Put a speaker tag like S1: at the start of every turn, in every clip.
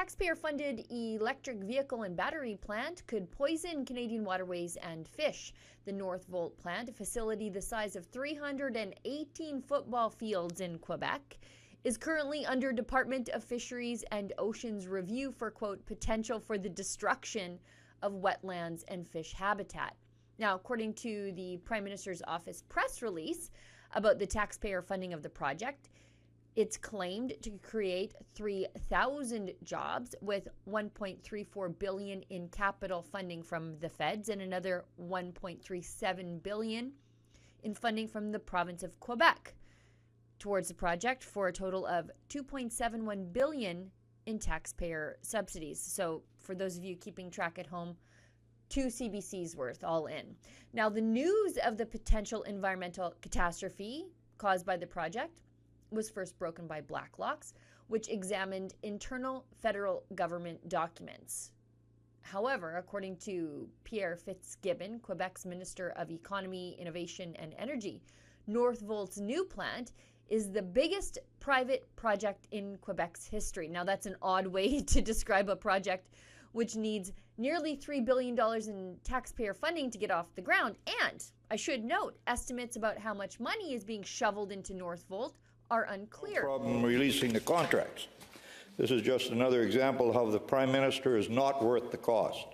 S1: taxpayer-funded electric vehicle and battery plant could poison Canadian waterways and fish. The Northvolt plant, a facility the size of 318 football fields in Quebec, is currently under Department of Fisheries and Oceans review for, quote, potential for the destruction of wetlands and fish habitat. Now, according to the Prime Minister's office press release about the taxpayer funding of the project, it's claimed to create 3,000 jobs with $1.34 billion in capital funding from the feds and another $1.37 billion in funding from the province of Quebec towards the project, for a total of $2.71 billion in taxpayer subsidies. So for those of you keeping track at home, 2 CBCs worth all in. Now, the news of the potential environmental catastrophe caused by the project was first broken by Blacklock's, which examined internal federal government documents. However, according to Pierre Fitzgibbon, Quebec's Minister of Economy, Innovation and Energy, Northvolt's new plant is the biggest private project in Quebec's history. Now, that's an odd way to describe a project which needs nearly $3 billion in taxpayer funding to get off the ground. And I should note, estimates about how much money is being shoveled into Northvolt are unclear.
S2: No problem releasing the contracts. This is just another example of how the Prime Minister is not worth the cost.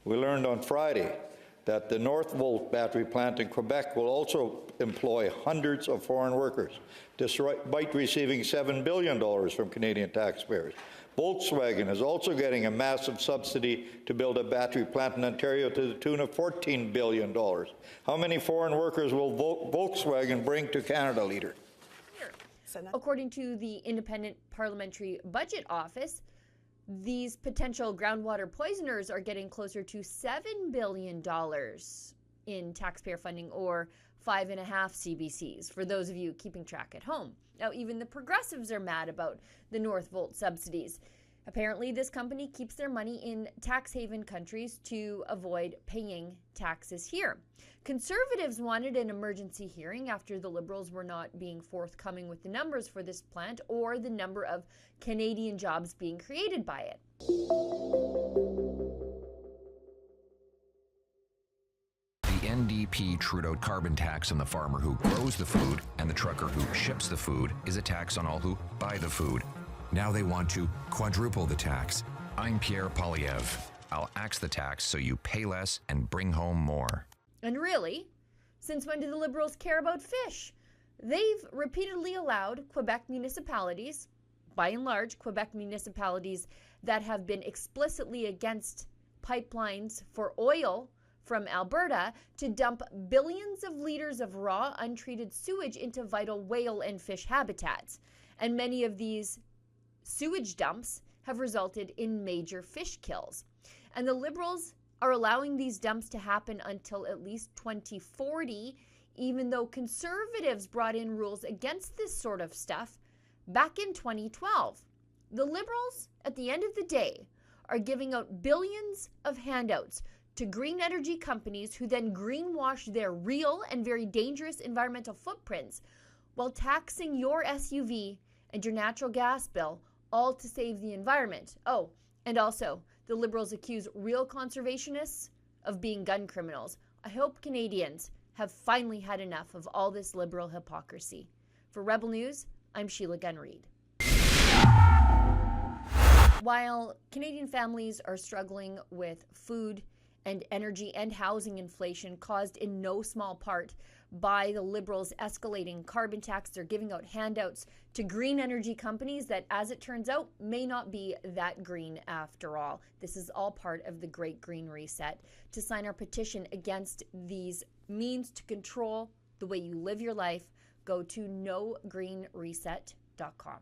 S2: We learned on Friday that the Northvolt battery plant in Quebec will also employ hundreds of foreign workers, despite receiving $7 billion from Canadian taxpayers. Volkswagen is also getting a massive subsidy to build a battery plant in Ontario to the tune of $14 billion. How many foreign workers will Volkswagen bring to Canada, Leader?
S1: According to the Independent Parliamentary Budget Office, these potential groundwater poisoners are getting closer to $7 billion in taxpayer funding, or 5.5 CBCs, for those of you keeping track at home. Now, even the progressives are mad about the Northvolt subsidies. Apparently, this company keeps their money in tax haven countries to avoid paying taxes here. Conservatives wanted an emergency hearing after the Liberals were not being forthcoming with the numbers for this plant or the number of Canadian jobs being created by it.
S3: The NDP Trudeau carbon tax on the farmer who grows the food and the trucker who ships the food is a tax on all who buy the food. Now they want to quadruple the tax. I'm Pierre Poilievre. I'll axe the tax so you pay less and bring home more.
S1: And really, since when do the Liberals care about fish? They've repeatedly allowed Quebec municipalities, by and large Quebec municipalities that have been explicitly against pipelines for oil from Alberta, to dump billions of liters of raw, untreated sewage into vital whale and fish habitats. And many of these sewage dumps have resulted in major fish kills. And the Liberals are allowing these dumps to happen until at least 2040, even though Conservatives brought in rules against this sort of stuff back in 2012. The Liberals, at the end of the day, are giving out billions of handouts to green energy companies who then greenwash their real and very dangerous environmental footprints while taxing your SUV and your natural gas bill, all to save the environment. Oh, and also, the Liberals accuse real conservationists of being gun criminals. I hope Canadians have finally had enough of all this Liberal hypocrisy. For Rebel News, I'm Sheila Gunn-Reid. While Canadian families are struggling with food and energy and housing inflation caused in no small part by the Liberals' escalating carbon tax, they're giving out handouts to green energy companies that, as it turns out, may not be that green after all. This is all part of the Great Green Reset. To sign our petition against these means to control the way you live your life, go to nogreenreset.com.